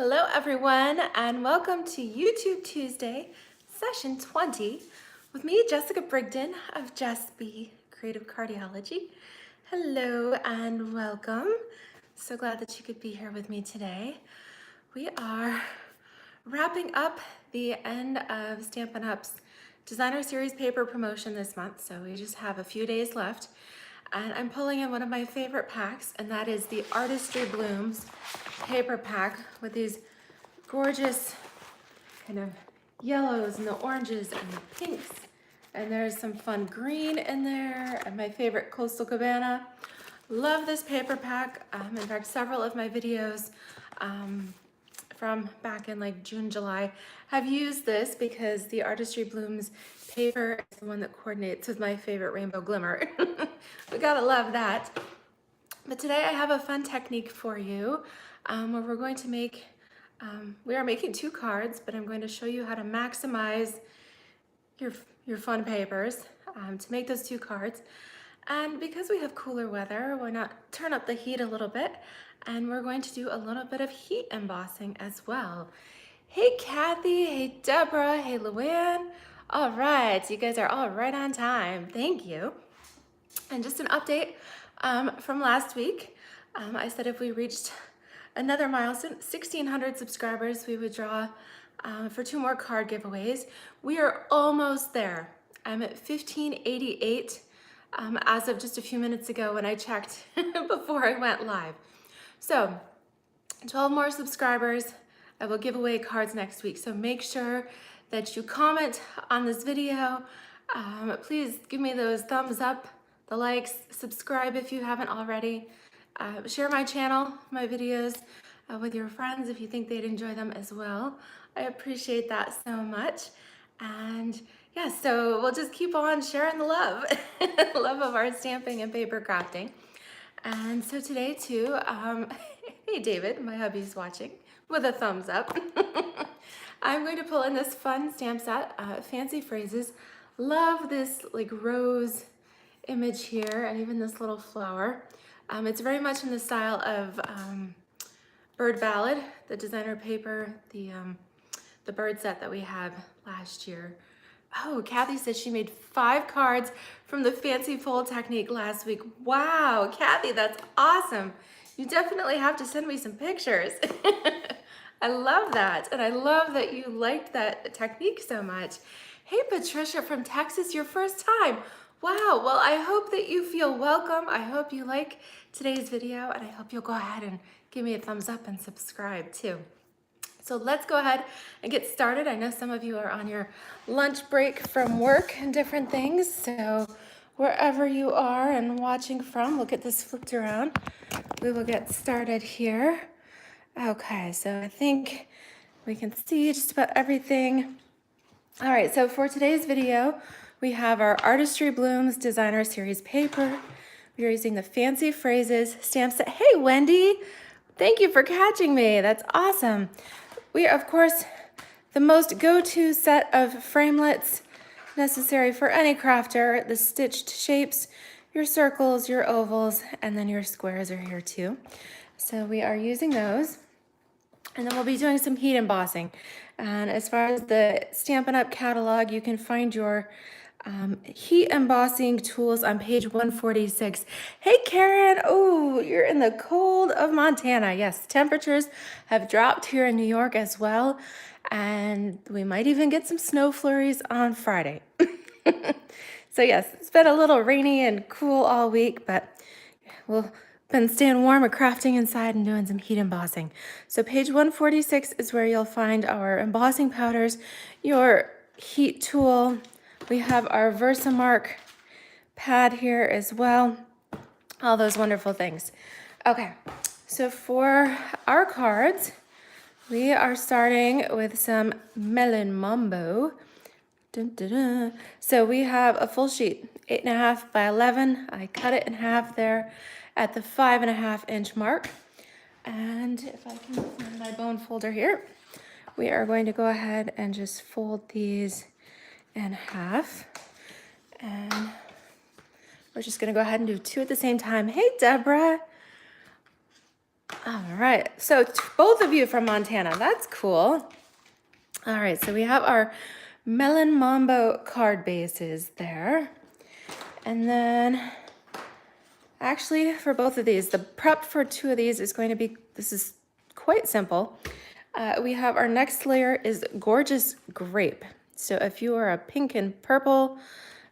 Hello everyone and welcome to YouTube Tuesday, session 20 with me, Jessica Brigden of DSP Creative Cardiology. Hello and welcome. So glad that you could be here with me today. We are wrapping up the end of Stampin' Up's Designer Series paper promotion this month, so we just have a few days left. And I'm pulling in one of my favorite packs, and that is the Artistry Blooms paper pack with these gorgeous kind of yellows and the oranges and the pinks. And there's some fun green in there, and my favorite Coastal Cabana. Love this paper pack. In fact, several of my videos from back in like June, July have used this because the Artistry Blooms paper is the one that coordinates with my favorite Rainbow Glimmer. We gotta love that. But today I have a fun technique for you where we're going to make, we are making two cards, but I'm going to show you how to maximize your fun papers to make those two cards. And because we have cooler weather, why not turn up the heat a little bit? And we're going to do a little bit of heat embossing as well. Hey Kathy, hey Deborah, hey Luann. All right, you guys are all right on time. Thank you. And just an update from last week. I said if we reached another milestone, 1,600 subscribers, we would draw for 2 more card giveaways. We are almost there. I'm at 1,588 as of just a few minutes ago when I checked before I went live. So 12 more subscribers, I will give away cards next week. So make sure that you comment on this video. Please give me those thumbs up, the likes, subscribe if you haven't already. Share my channel, my videos with your friends if you think they'd enjoy them as well. I appreciate that so much. And yeah, so we'll just keep on sharing the love, love of our stamping and paper crafting. And so today too, hey David, my hubby's watching with a thumbs up. I'm going to pull in this fun stamp set, Fancy Phrases. Love this like rose image here and even this little flower. It's very much in the style of Bird Ballad, the designer paper, the bird set that we had last year. Oh, Kathy says she made 5 cards from the fancy fold technique last week. Wow, Kathy, that's awesome. You definitely have to send me some pictures. I love that, and I love that you liked that technique so much. Hey, Patricia from Texas, your first time. Wow, well, I hope that you feel welcome. I hope you like today's video, and I hope you'll go ahead and give me a thumbs up and subscribe too. So let's go ahead and get started. I know some of you are on your lunch break from work and different things. So wherever you are and watching from, we'll get this flipped around. We will get started here. Okay, so I think we can see just about everything. All right, so for today's video, we have our Artistry Blooms Designer Series paper. We are using the Fancy Phrases stamp set. Hey, Wendy, thank you for catching me. That's awesome. We are, of course, the most go-to set of framelits necessary for any crafter. The stitched shapes, your circles, your ovals, and then your squares are here too. So we are using those. And then we'll be doing some heat embossing. And as far as the Stampin' Up! Catalog, you can find your heat embossing tools on page 146. Hey Karen, oh, you're in the cold of Montana. Yes, temperatures have dropped here in New York as well, and we might even get some snow flurries on Friday. So yes, it's been a little rainy and cool all week, but we'll been staying warm or crafting inside and doing some heat embossing. So page 146 is where you'll find our embossing powders, your heat tool. We have our Watermark pad here as well. All those wonderful things. Okay, so for our cards, we are starting with some Melon Mambo. Dun, dun, dun. So we have a full sheet, 8.5 by 11. I cut it in half there at the 5.5-inch mark. And if I can find my bone folder here, we are going to go ahead and just fold these in half. And we're just gonna go ahead and do 2 at the same time. Hey, Deborah. All right, so both of you from Montana, that's cool. All right, so we have our Melon Mambo card bases there. And then actually for both of these, the prep for two of these is going to be, this is quite simple. We have our next layer is Gorgeous Grape. So if you are a pink and purple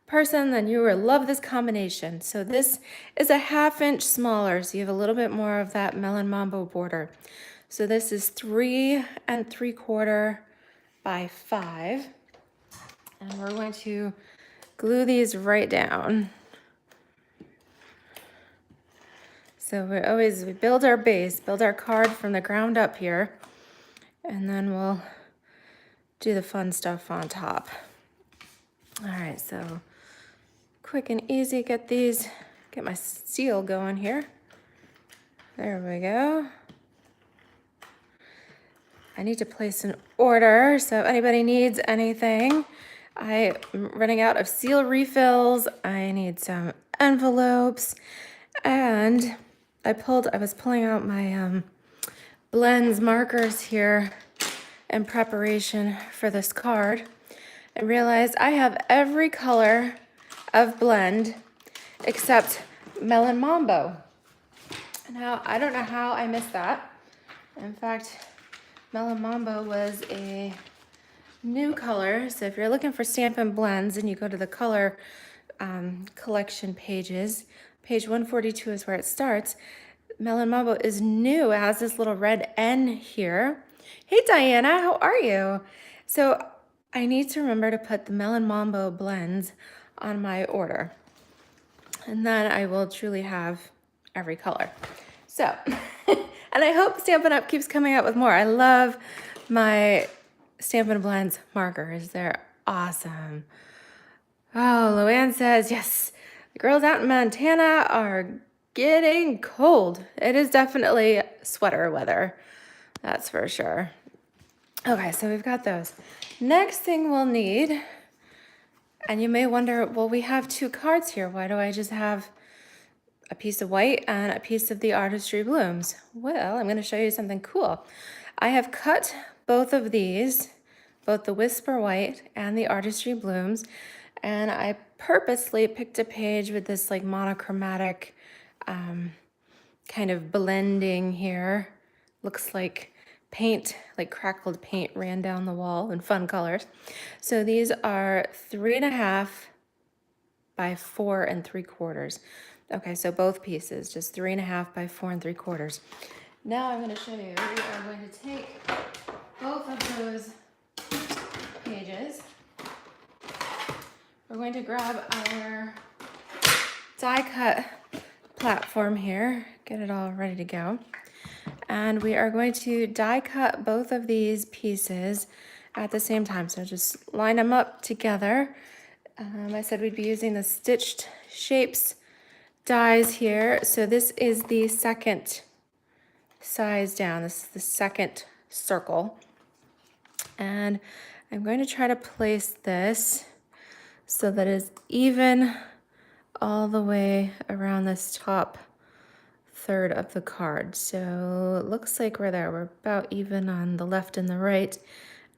person, then you will love this combination. So this is a 1/2 inch smaller, so you have a little bit more of that Melon Mambo border. So this is 3 3/4 by 5. And we're going to glue these right down. So we build our base, build our card from the ground up here, and then we'll do the fun stuff on top. All right, so quick and easy, get my seal going here. There we go. I need to place an order, so if anybody needs anything, I'm running out of seal refills. I need some envelopes, and I was pulling out my blends markers here in preparation for this card and realized I have every color of blend except Melon Mambo. Now, I don't know how I missed that. In fact, Melon Mambo was a new color. So if you're looking for Stampin' Blends and you go to the color collection pages, page 142 is where it starts. Melon Mambo is new. It has this little red N here. Hey Diana, how are you? So I need to remember to put the Melon Mambo blends on my order. And then I will truly have every color. So, and I hope Stampin' Up! Keeps coming out with more. I love my Stampin' Blends markers. They're awesome. Oh, Luann says, yes, the girls out in Montana are getting cold. It is definitely sweater weather. That's for sure. Okay, so we've got those. Next thing we'll need, and you may wonder, well, we have 2 cards here. Why do I just have a piece of white and a piece of the Artistry Blooms? Well, I'm going to show you something cool. I have cut both of these, both the Whisper White and the Artistry Blooms, and I purposely picked a page with this like monochromatic kind of blending here. Looks like paint, like crackled paint ran down the wall in fun colors. So these are 3.5 by 4 3/4. Okay, so both pieces, just 3.5 by 4 3/4. Now I'm going to show you, we are going to take both of those pages. We're going to grab our die cut platform here, get it all ready to go. And we are going to die cut both of these pieces at the same time. So just line them up together. I said we'd be using the Stitched Shapes dies here. So this is the second size down. This is the second circle. And I'm going to try to place this so that it's even all the way around this top third of the card. So it looks like we're there. We're about even on the left and the right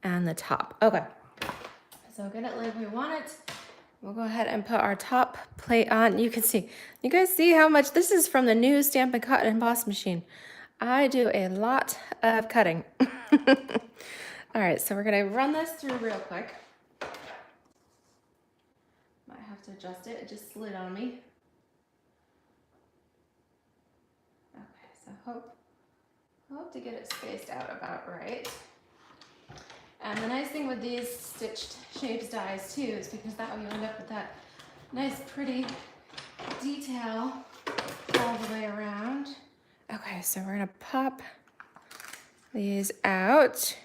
and the top. Okay, so get it like we want it. We'll go ahead and put our top plate on. You can see, you guys see how much, this is from the new Stampin' Cut and Emboss machine. I do a lot of cutting. All right, so we're gonna run this through real quick. Might have to adjust it, it just slid on me. Okay, so hope to get it spaced out about right. And the nice thing with these Stitched Shapes dies too is because that way you end up with that nice pretty detail all the way around. Okay, so we're gonna pop these out.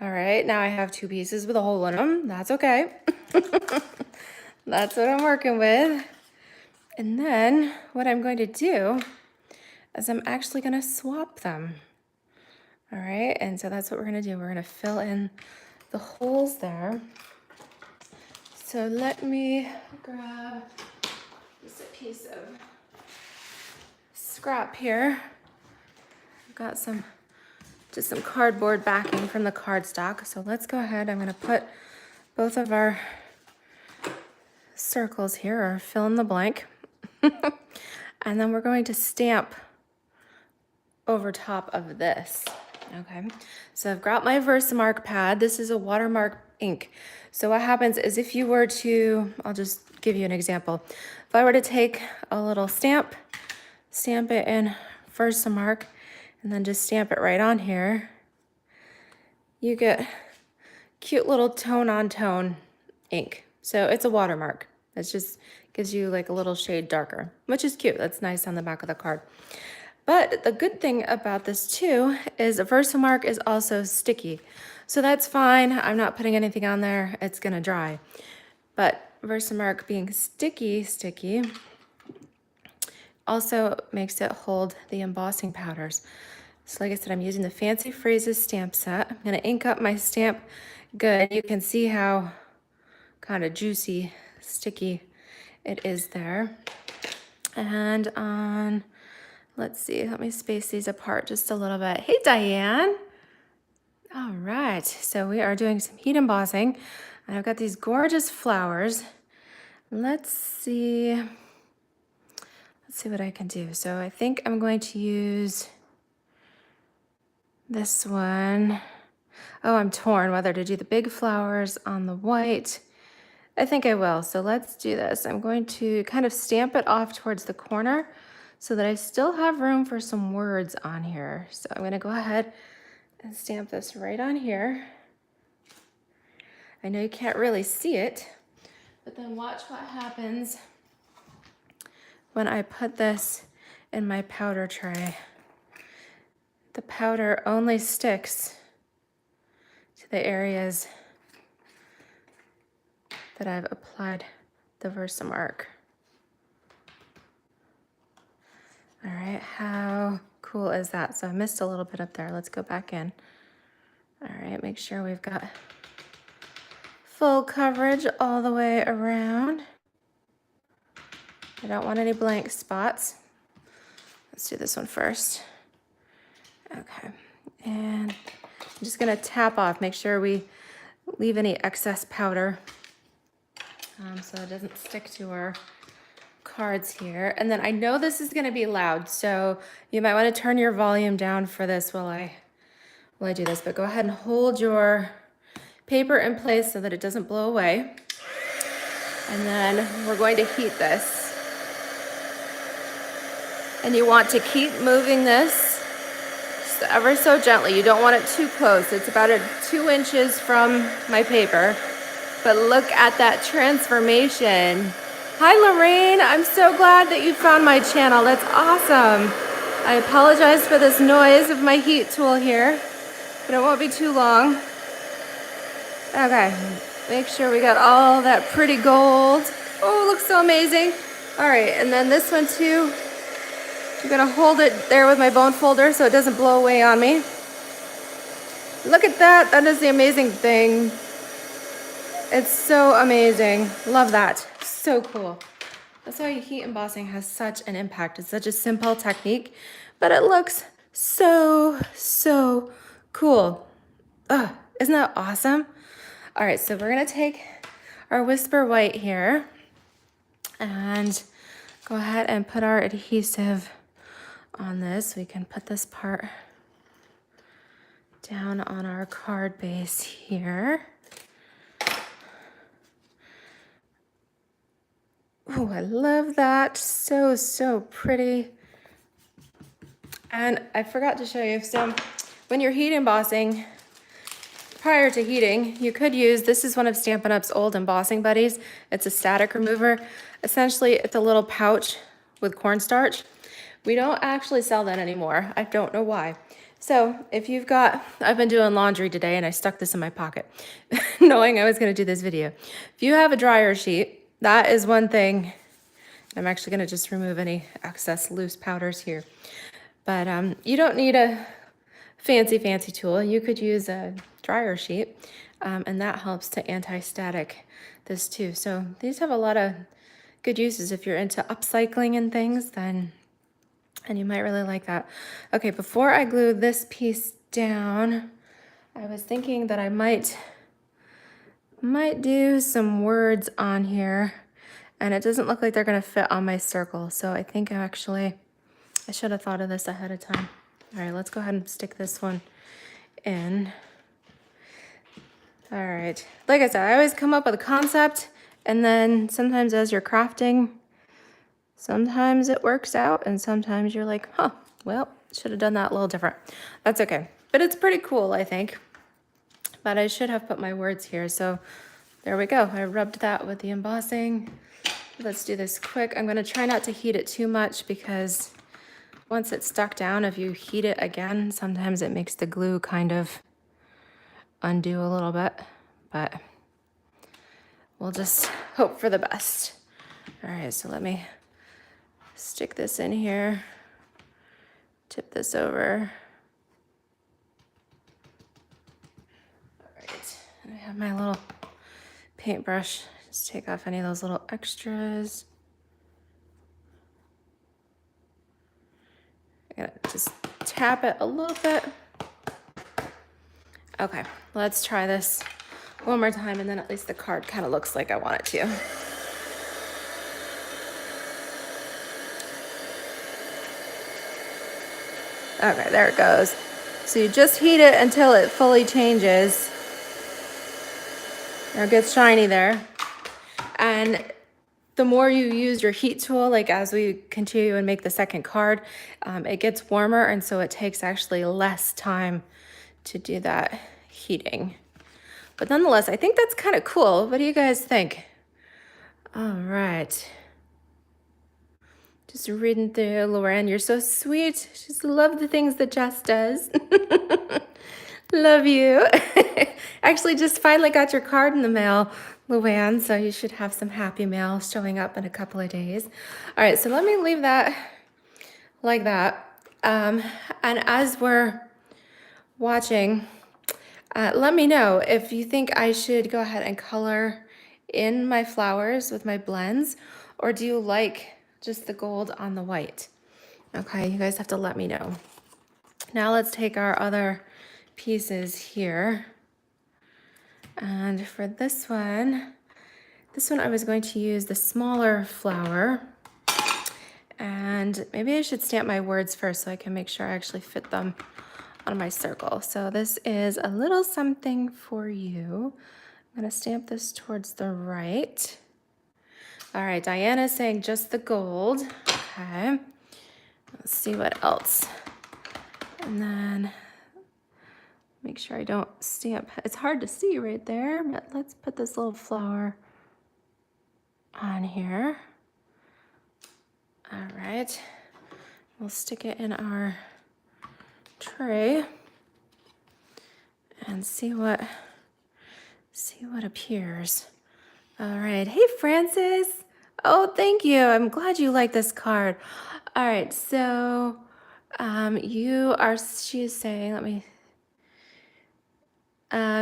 All right, now I have 2 pieces with a hole in them. That's okay. That's what I'm working with. And then what I'm going to do is I'm actually gonna swap them. All right, and so that's what we're gonna do. We're gonna fill in the holes there. So let me grab just a piece of scrap here. I've got just some cardboard backing from the cardstock. So let's go ahead. I'm gonna put both of our circles here, or fill in the blank. And then we're going to stamp over top of this. Okay, so I've got my Versamark pad. This is a Watermark ink. So what happens is if you were to, I'll just give you an example. If I were to take a little stamp it in Versamark, and then just stamp it right on here, you get cute little tone-on-tone ink. So it's a watermark. It just gives you like a little shade darker, which is cute. That's nice on the back of the card. But the good thing about this too is Versamark is also sticky. So that's fine. I'm not putting anything on there. It's gonna dry. But Versamark being sticky also makes it hold the embossing powders. So like I said, I'm using the Fancy Phrases stamp set. I'm gonna ink up my stamp good. You can see how kind of juicy, sticky it is there. And on, let's see, let me space these apart just a little bit. Hey, Diane. All right, so we are doing some heat embossing. And I've got these gorgeous flowers. Let's see what I can do. So I think I'm going to use this one. Oh, I'm torn whether to do the big flowers on the white. I think I will, so let's do this. I'm going to kind of stamp it off towards the corner so that I still have room for some words on here. So I'm gonna go ahead and stamp this right on here. I know you can't really see it, but then watch what happens when I put this in my powder tray. The powder only sticks to the areas that I've applied the Versamark. All right, how cool is that? So I missed a little bit up there. Let's go back in. All right, make sure we've got full coverage all the way around. I don't want any blank spots. Let's do this one first. Okay, and I'm just gonna tap off, make sure we leave any excess powder so it doesn't stick to our cards here. And then I know this is gonna be loud, so you might wanna turn your volume down for this while I do this, but go ahead and hold your paper in place so that it doesn't blow away. And then we're going to heat this. And you want to keep moving this just ever so gently. You don't want it too close. It's about 2 inches from my paper. But look at that transformation. Hi, Lorraine. I'm so glad that you found my channel. That's awesome. I apologize for this noise of my heat tool here, but it won't be too long. Okay, make sure we got all that pretty gold. Oh, it looks so amazing. All right, and then this one too. I'm gonna hold it there with my bone folder so it doesn't blow away on me. Look at that, that is the amazing thing. It's so amazing, love that, so cool. That's why heat embossing has such an impact. It's such a simple technique, but it looks so, so cool. Ugh, isn't that awesome? All right, so we're gonna take our Whisper White here and go ahead and put our adhesive on this. We can put this part down on our card base here. Oh, I love that. So, so pretty. And I forgot to show you, so when you're heat embossing, prior to heating, you could use, this is one of Stampin' Up's old embossing buddies. It's a static remover. Essentially, it's a little pouch with cornstarch. We don't actually sell that anymore. I don't know why. So if you've got, I've been doing laundry today and I stuck this in my pocket, knowing I was gonna do this video. If you have a dryer sheet, that is one thing. I'm actually gonna just remove any excess loose powders here. But you don't need a fancy tool. You could use a dryer sheet and that helps to anti-static this too. So these have a lot of good uses. If you're into upcycling and things, then And you might really like that. Okay, before I glue this piece down, I was thinking that I might do some words on here, and it doesn't look like they're gonna fit on my circle. So I think I should have thought of this ahead of time. All right, let's go ahead and stick this one in. All right, like I said, I always come up with a concept, and then sometimes as you're crafting, sometimes it works out, and sometimes you're like, huh, well, should have done that a little different. That's okay, but it's pretty cool, I think. But I should have put my words here, so there we go. I rubbed that with the embossing. Let's do this quick. I'm gonna try not to heat it too much because once it's stuck down, if you heat it again, sometimes it makes the glue kind of undo a little bit, but we'll just hope for the best. All right, so let me stick this in here, tip this over. All right, I have my little paintbrush. Just take off any of those little extras. I gotta just tap it a little bit. Okay, let's try this one more time, and then at least the card kind of looks like I want it to. Okay, there it goes. So you just heat it until it fully changes. Or it gets shiny there. And the more you use your heat tool, like as we continue and make the second card, it gets warmer, and so it takes actually less time to do that heating. But nonetheless, I think that's kind of cool. What do you guys think? All right. Just reading through, Lauren, you're so sweet. Just love the things that Jess does. Love you. Actually, just finally got your card in the mail, Luann, so you should have some happy mail showing up in a couple of days. All right, so let me leave that like that. And as we're watching, let me know if you think I should go ahead and color in my flowers with my blends, or do you like just the gold on the white? Okay, you guys have to let me know. Now let's take our other pieces here. And for this one I was going to use the smaller flower. And maybe I should stamp my words first so I can make sure I actually fit them on my circle. So this is a little something for you. I'm gonna stamp this towards the right. All right, Diana's saying just the gold. Okay, let's see what else. And then make sure I don't stamp. It's hard to see right there, but let's put this little flower on here. All right, we'll stick it in our tray and see what appears. All right, hey Francis. Oh, thank you. I'm glad you like this card. All right, so she's saying, let me,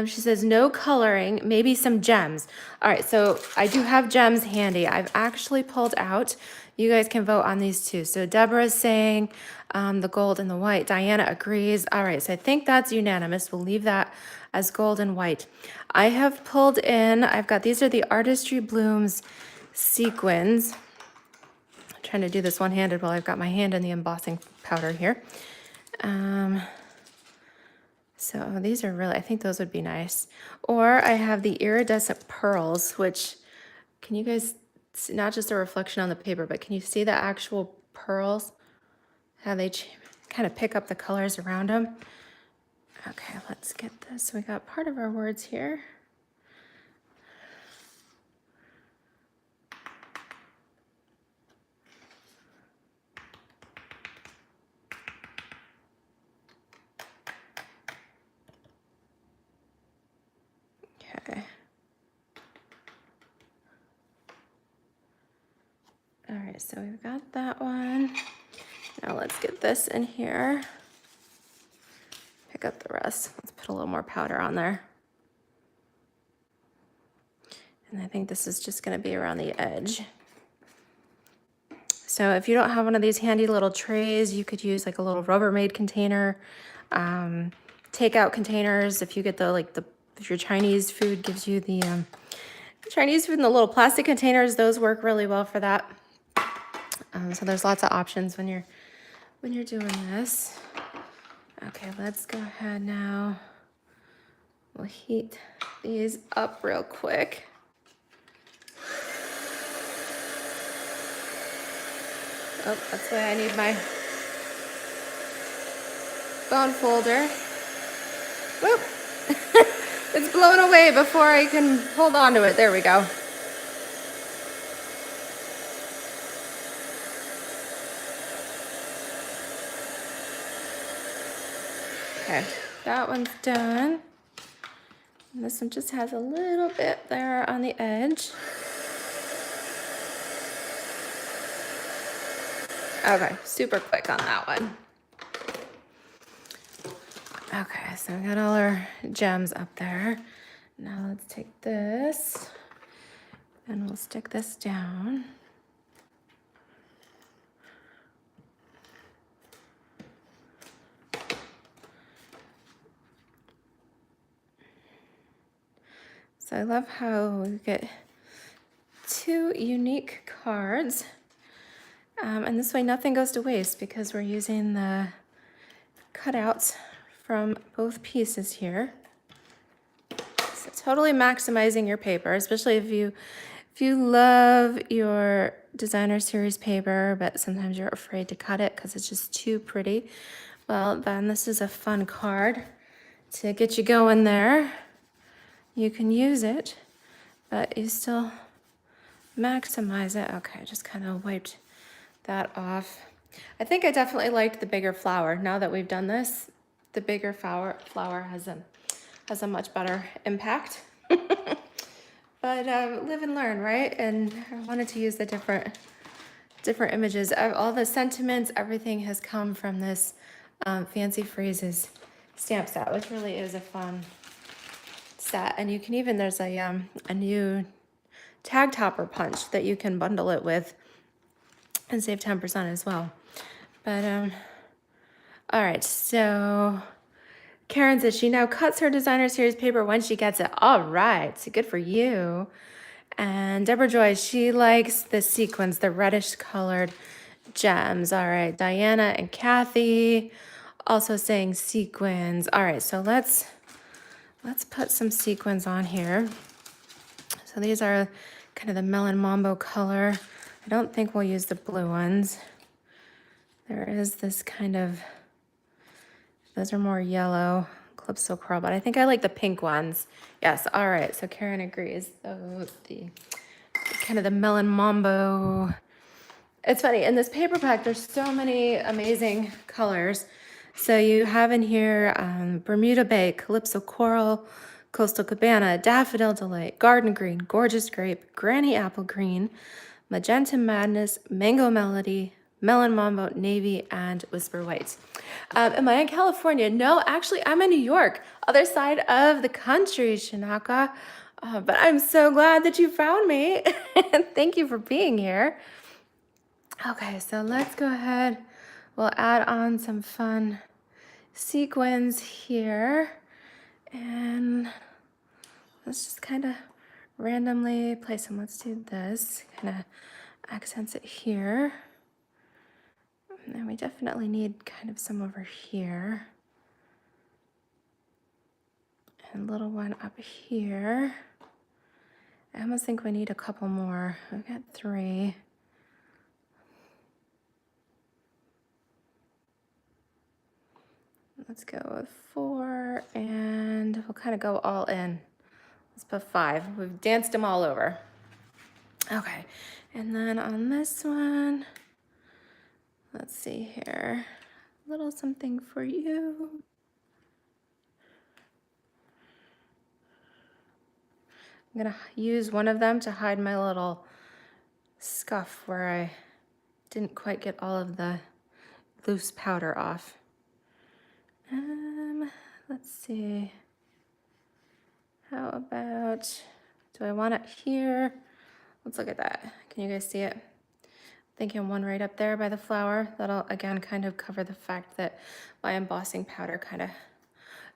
she says no coloring, maybe some gems. All right, so I do have gems handy. I've actually pulled out. You guys can vote on these two. So Deborah's saying the gold and the white. Diana agrees. All right, so I think that's unanimous. We'll leave that as gold and white. I have pulled in, these are the Artistry Blooms sequins. I'm trying to do this one-handed while I've got my hand in the embossing powder here. So these are really, I think those would be nice. Or I have the iridescent pearls, which, can you guys see, not just a reflection on the paper, but can you see the actual pearls? How they kind of pick up the colors around them. Okay, let's get this. We got part of our words here. Okay. All right, so we've got that one. Now let's get this in here. Pick up the rest. Let's put a little more powder on there. And I think this is just going to be around the edge. So if you don't have one of these handy little trays, you could use like a little Rubbermaid container, takeout containers. If you get if your Chinese food gives you the Chinese food in the little plastic containers, those work really well for that. So there's lots of options when you're doing this. Okay, let's go ahead now. We'll heat these up real quick. Oh, that's why I need my bone folder. Whoop! It's blown away before I can hold on to it. There we go. Okay, that one's done. And this one just has a little bit there on the edge. Okay, super quick on that one. Okay, so we got all our gems up there. Now let's take this and we'll stick this down. So I love how we get two unique cards. And this way nothing goes to waste because we're using the cutouts from both pieces here. So totally maximizing your paper, especially if you love your designer series paper, but sometimes you're afraid to cut it because it's just too pretty. Well, then this is a fun card to get you going there. You can use it, but you still maximize it. Okay, just kind of wiped that off. I think I definitely liked the bigger flower. Now that we've done this, the bigger flower has a much better impact. But live and learn, right? And I wanted to use the different images. All the sentiments, everything has come from this Fancy Phrases stamp set, which really is a fun set. And you can even, there's a new tag topper punch that you can bundle it with and save 10% as well. But all right, so Karen says she now cuts her designer series paper when she gets it. All right, so good for you. And Deborah Joy, she likes the sequins, the reddish colored gems. All right, Diana and Kathy also saying sequins. All right, so let's put some sequins on here. So these are kind of the melon mambo color. I don't think we'll use the blue ones. There is this kind of, those are more yellow, Calypso Coral, but I think I like the pink ones. Yes, all right, so Karen agrees. So the kind of the melon mambo. It's funny, in this paper pack, there's so many amazing colors. So you have in here Bermuda Bay, Calypso Coral, Coastal Cabana, Daffodil Delight, Garden Green, Gorgeous Grape, Granny Apple Green, Magenta Madness, Mango Melody, Melon Mambo, Navy, and Whisper White. Am I in California? No, actually, I'm in New York, other side of the country, Shinaka. But I'm so glad that you found me. Thank you for being here. Okay, so let's go ahead. We'll add on some fun sequins here. And let's just kind of randomly place them. Let's do this. Kind of accents it here. And then we definitely need kind of some over here. And a little one up here. I almost think we need a couple more. We've got 3. Let's go with 4, and we'll kind of go all in. Let's put 5. We've danced them all over. Okay, and then on this one, let's see here, a little something for you. I'm gonna use one of them to hide my little scuff where I didn't quite get all of the loose powder off. Let's see. How about, do I want it here? Let's look at that. Can you guys see it? thinking one right up there by the flower. That'll again kind of cover the fact that my embossing powder kind of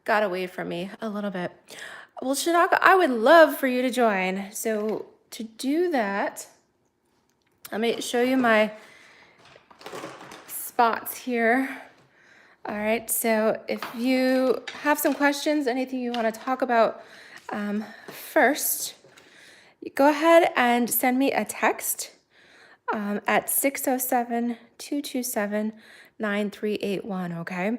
got away from me a little bit. Well, Shanaka, I would love for you to join. So to do that, let me show you my spots here. All right, so if you have some questions, anything you want to talk about first, go ahead and send me a text at 607-227-9381, okay?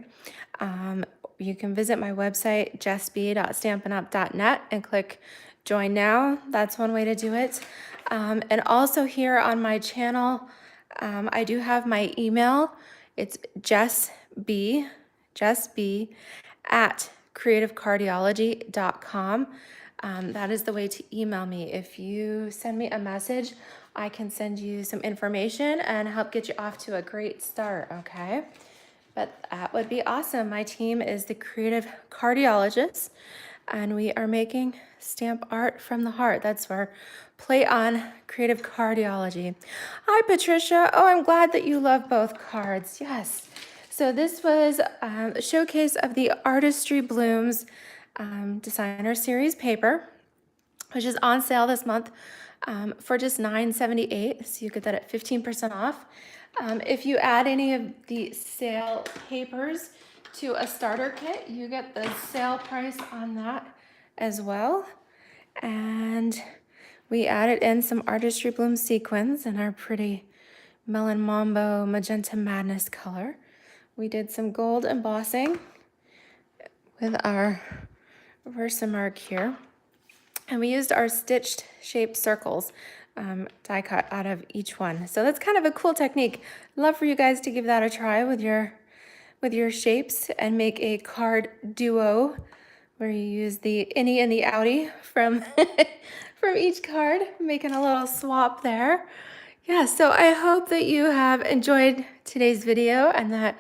You can visit my website, jessb.stampinup.net, and click join now. That's one way to do it. And also here on my channel, I do have my email. It's jessb at creativecardiology.com. That is the way to email me. If you send me a message, I can send you some information and help get you off to a great start, okay? But that would be awesome. My team is the Creative Cardiologists, and we are making stamp art from the heart. That's our play on Creative Cardiology. Hi, Patricia. Oh, I'm glad that you love both cards. Yes. So this was a showcase of the Artistry Blooms Designer Series paper, which is on sale this month for just $9.78. So you get that at 15% off. If you add any of the sale papers to a starter kit, you get the sale price on that as well. And we added in some Artistry Bloom sequins in our pretty Melon Mambo Magenta Madness color. We did some gold embossing with our Watermark here. And we used our stitched shaped circles die cut out of each one. So that's kind of a cool technique. Love for you guys to give that a try with your shapes and make a card duo where you use the innie and the outie from from each card, making a little swap there. Yeah, so I hope that you have enjoyed today's video and that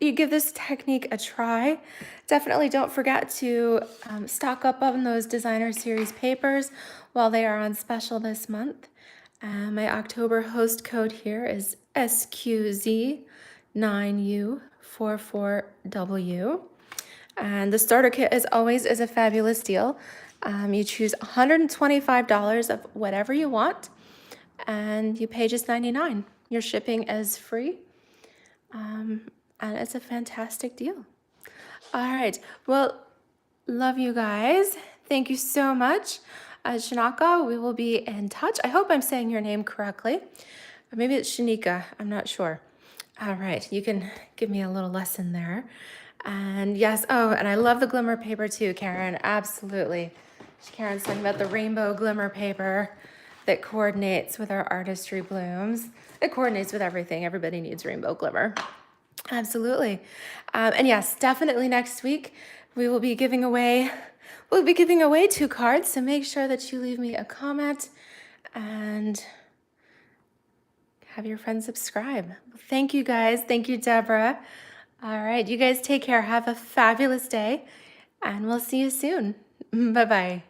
you give this technique a try. Definitely don't forget to stock up on those designer series papers while they are on special this month. My October host code here is SQZ9U44W. And the starter kit, as always, is a fabulous deal. You choose $125 of whatever you want, and you pay just $99. Your shipping is free, and it's a fantastic deal. All right, well, love you guys. Thank you so much. Shanaka, we will be in touch. I hope I'm saying your name correctly. Or maybe it's Shanika, I'm not sure. All right, you can give me a little lesson there. And yes, oh, and I love the glimmer paper too, Karen, absolutely. Karen's talking about the rainbow glimmer paper that coordinates with our Artistry Blooms. It coordinates with everything. Everybody needs rainbow glimmer. Absolutely. And yes, definitely next week we'll be giving away 2 cards. So make sure that you leave me a comment and have your friends subscribe. Thank you guys. Thank you, Deborah. All right, you guys take care. Have a fabulous day, and we'll see you soon. Bye-bye.